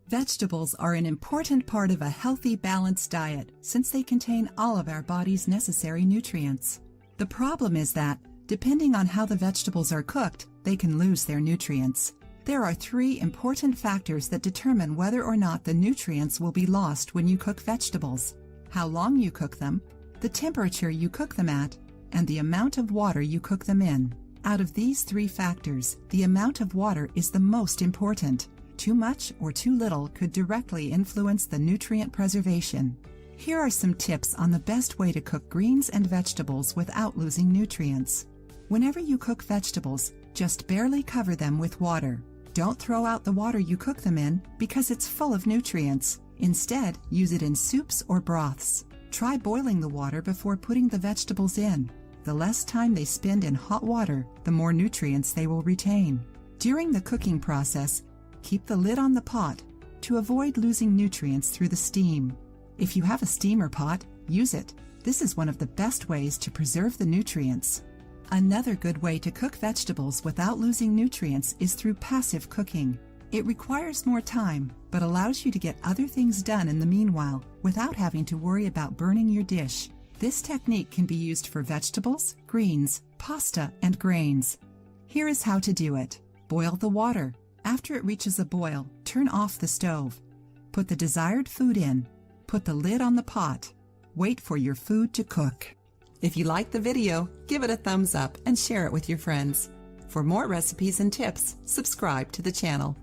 Vegetables are an important part of a healthy, balanced diet since they contain all of our body's necessary nutrients. The problem is that, depending on how the vegetables are cooked, they can lose their nutrients. There are 3 important factors that determine whether or not the nutrients will be lost when you cook vegetables: how long you cook them, the temperature you cook them at, and the amount of water you cook them in. Out of these 3 factors, the amount of water is the most important. Too much or too little could directly influence the nutrient preservation. Here are some tips on the best way to cook greens and vegetables without losing nutrients. Whenever you cook vegetables, just barely cover them with water. Don't throw out the water you cook them in because it's full of nutrients. Instead, use it in soups or broths. Try boiling the water before putting the vegetables in. The less time they spend in hot water, the more nutrients they will retain. During the cooking process, keep the lid on the pot to avoid losing nutrients through the steam. If you have a steamer pot, use it. This is one of the best ways to preserve the nutrients. Another good way to cook vegetables without losing nutrients is through passive cooking. It requires more time, but allows you to get other things done in the meanwhile without having to worry about burning your dish. This technique can be used for vegetables, greens, pasta, and grains. Here is how to do it. Boil the water. After it reaches a boil, turn off the stove. Put the desired food in. Put the lid on the pot. Wait for your food to cook. If you liked the video, give it a thumbs up and share it with your friends. For more recipes and tips, subscribe to the channel.